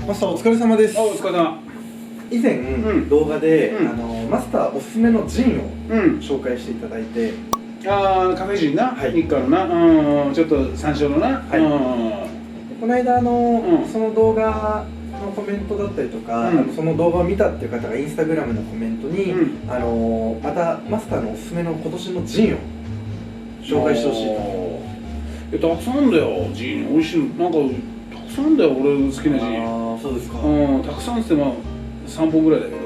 マスターお疲れ様です。お疲れ様。以前、動画で、マスターおすすめのジンを紹介していただいて、カフェジンな、日課のな、ちょっと山椒のな、この間その動画のコメントだったりとか、その動画を見たっていう方がインスタグラムのコメントに、またマスターのおすすめの今年のジンを紹介してほしいと。たくさんだよ、ジン。美味しいのなんかたくさんだよ、俺の好きなジン。そうですか。たくさんっても3本ぐらいだけど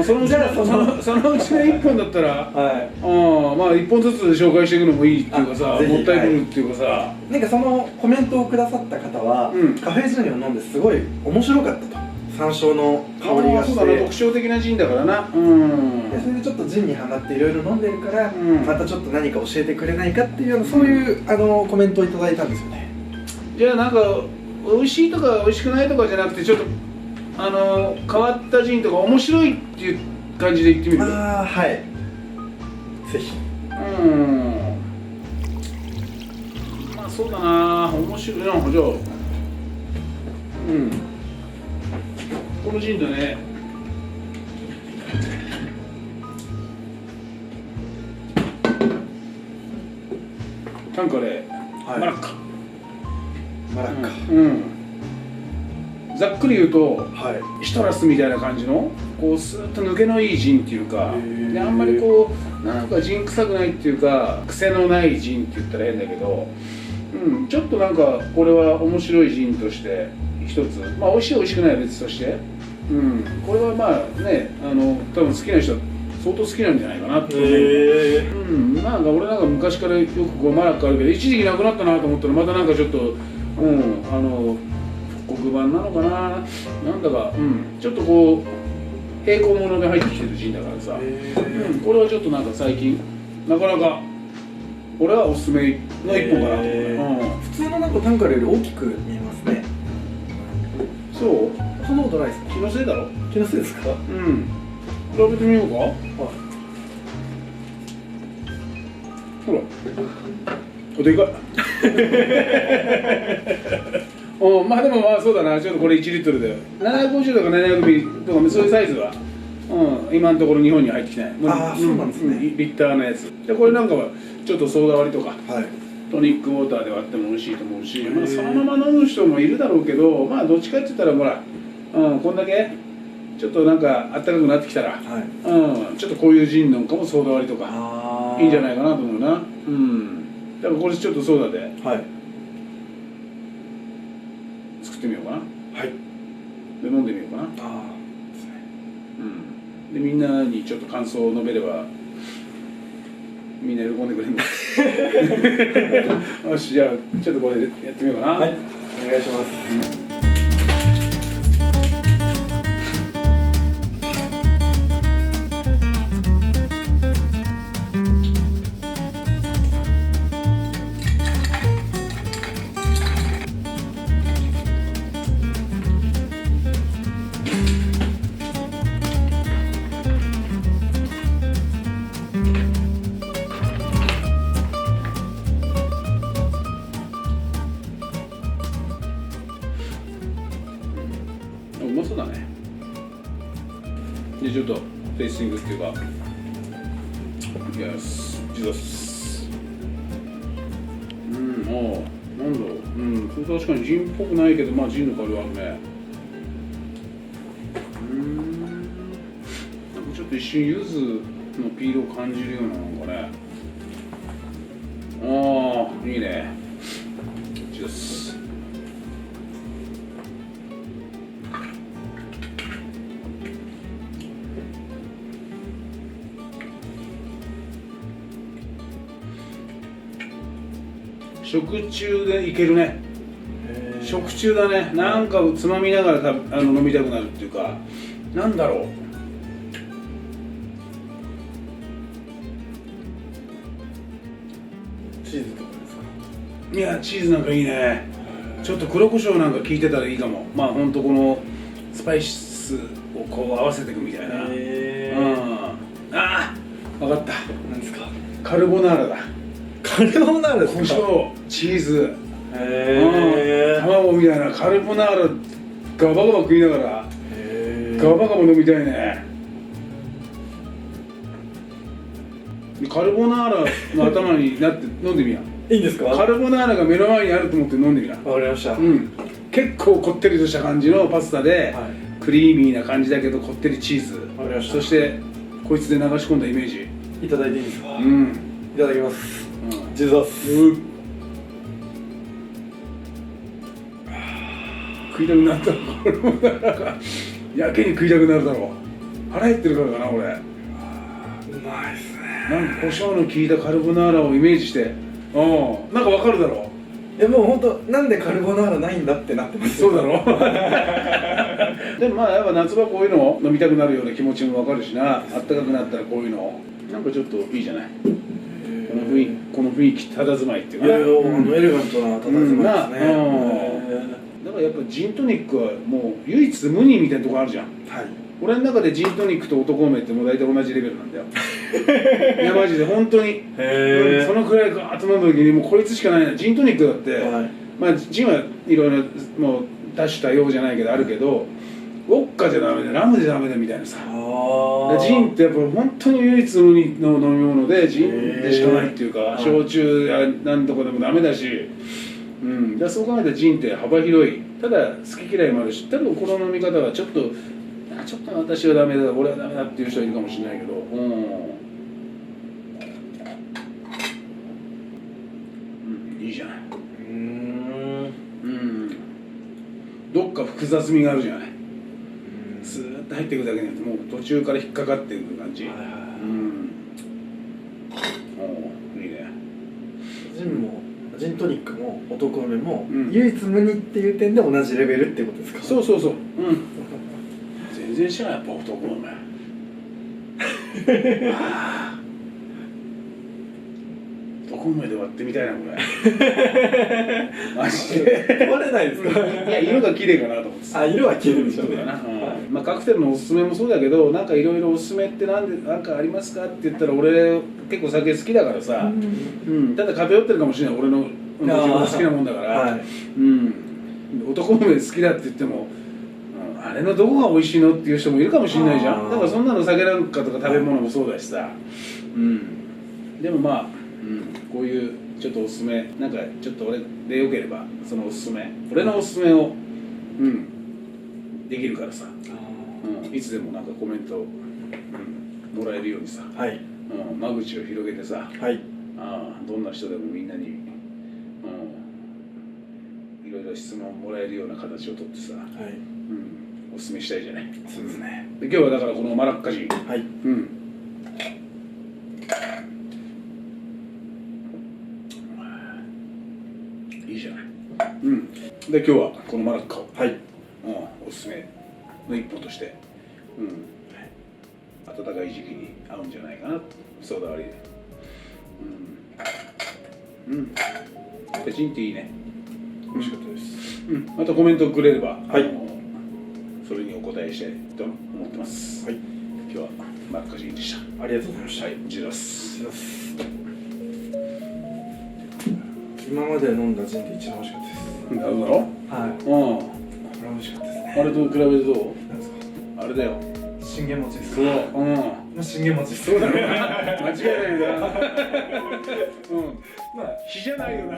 そのうちの1本だったら、まあ1本ずつ紹介していくのもいいっていうかさ、もったいぶるっていうかさ、なんかそのコメントをくださった方は、カフェジンを飲んですごい面白かったと。山椒の香りがして、そうだな、特徴的なジンだからな。それでちょっとジンにハマっていろいろ飲んでるから、またちょっと何か教えてくれないかっていうような、そういうコメントをいただいたんですよね。じゃあなんか美味しいとか美味しくないとかじゃなくて、ちょっと変わったジンとか面白いっていう感じで言ってみる。はい、ぜひ。まあそうだな、面白いな。じゃあこのジンだね。タンカレー、マラッカ。ざっくり言うと、シトラスみたいな感じのこうスーッと抜けのいいジンっていうか、であんまりこうなんかジン臭くないっていうか、癖のないジンって言ったら変だけど、ちょっとなんかこれは面白いジンとして一つ、まあ美味しい美味しくないは別として、これはまあね、多分好きな人は相当好きなんじゃないかなって思う。なんか俺なんか昔からよくこうマラッカあるけど、一時期なくなったなと思ったら、またなんかちょっと復刻版なのかな、なんだか、ちょっとこう平行物で入ってきてるジンだからさ、これはちょっとなんか最近なかなか俺はおすすめの一本かなと思うね。普通のなんかタンカレーより大きく見えますね。そう？そんなことないですか？気のせいだろ？気のせいですか？比べてみようか。ほら、でかい。まあでもまあそうだな、ちょっとこれ1リットルだよ。750とか700ミリとかそういうサイズは、今のところ日本に入ってきてない。そうなんですね。リッターのやつで、これなんかはちょっとソーダ割りとか、トニックウォーターで割っても美味しいと思うし、まあそのまま飲む人もいるだろうけど、まあどっちかって言ったらほら、こんだけちょっとなんかあったかくなってきたら、ちょっとこういうジンなんかもソーダ割りとかいいんじゃないかなと思うな。だからこれちょっとソーダで作ってみようかな。で飲んでみようかな。でみんなにちょっと感想を述べればみんな喜んでくれるの。よし、じゃあちょっとこれでやってみようかな。お願いします。うまそうだね。でちょっとテイスティングっていうか、よし、ジザス。なんだろう、それ確かにジンっぽくないけど、まあジンの香りはあるね。なんかちょっと一瞬柚子のピールを感じるようななんかね。いいね。ジザス。食中でいけるね。食中だね。なんかつまみながら飲みたくなるっていうか、なんだろう。チーズとかですか？いや、チーズなんかいいね。ちょっと黒胡椒なんか効いてたらいいかも。まあほんとこのスパイスをこう合わせていくみたいな。分かった。何ですか？カルボナーラだ。カルボナーラですか？胡椒、チーズ、卵みたいなカルボナーラガバガバ食いながらガバガバ飲みたいね。カルボナーラの頭になって飲んでみや。いいんですか？カルボナーラが目の前にあると思って飲んでみや。わかりました。結構こってりとした感じのパスタで、クリーミーな感じだけどこってりチーズ、わかりました。そしてこいつで流し込んだイメージいただいていいですか？いただきます。ジーザス。食いたくなったこれもなんかやけに食いたくなるだろう。腹減ってるからかな俺。うまいっすね。なんか胡椒の効いたカルボナーラをイメージして、なんかわかるだろう。いやもう本当なんでカルボナーラないんだってなってます。そうだろでもまあやっぱ夏場こういうの飲みたくなるような気持ちもわかるしな。あったかくなったらこういうのなんかちょっといいじゃない。この雰囲気、佇まいっていうか、エレガントな佇まいですね。だからやっぱジントニックはもう唯一無二みたいなところあるじゃん。俺の中でジントニックと男梅ってもう大体同じレベルなんだよ。いやマジで本当にそのくらいガーッと飲んだ時にもうこいつしかないな。ジントニックだって、まあジンはいろいろもう多種多様じゃないけどあるけど、ウォッカじゃダメだ、ラムじゃダメだみたいなさ。ジンってやっぱ本当に唯一無二の飲み物でジンでしかないっていうか、焼酎やなんとかでもダメだし、だからそう考えたらジンって幅広い。ただ好き嫌いもあるし、多分この飲み方はちょっと私はダメだ、俺はダメだっていう人いるかもしれないけど、いいじゃない。どっか複雑味があるじゃない。スーッと入っていくだけじゃなくてもう途中から引っかかっていく感じ。いいね。ジントニックも男梅も唯一無二っていう点で同じレベルってことですか？そう全然知らない。やっぱ男梅男梅で割ってみたいなこれマジで割れないですか？いや色が綺麗かなと思ってさ。色は綺麗でしょうね。まあカクテルのおすすめもそうだけど、なんかいろいろおすすめってなんかありますかって言ったら俺結構酒好きだからさ、ただ偏ってるかもしれない。俺の自分の好きなもんだから、男梅好きだって言ってもあれのどこが美味しいのっていう人もいるかもしれないじゃん。だからそんなの酒なんかとか食べ物もそうだしさ、でもまあ、こういうちょっとおすすめなんかちょっと俺でよければそのおすすめ俺のおすすめをできるからさ、いつでもなんかコメント、もらえるようにさ、間口を広げてさ、どんな人でもみんなに、いろいろ質問もらえるような形をとってさ、おすすめしたいじゃない。そうですね。で今日はだからこのマラッカジン、いいじゃない。で今日はこのマラッカを、おすすめの一本として、暖かい時期に合うんじゃないかなと。ソーダ割りで、やっぱジンっていいね。美味しかったです。またコメントをくれれば、それにお答えしたいと思ってます。今日はマラッカジンでした。ありがとうございました。ジラス。今まで飲んだジンで一番美味しかったです。なるだろ？これ美味しかったですね。あれと比べてどう？なんですか？あれだよ。信玄餅ですか？そう。信玄餅。そうだろ。間違いないな。火じゃないよな。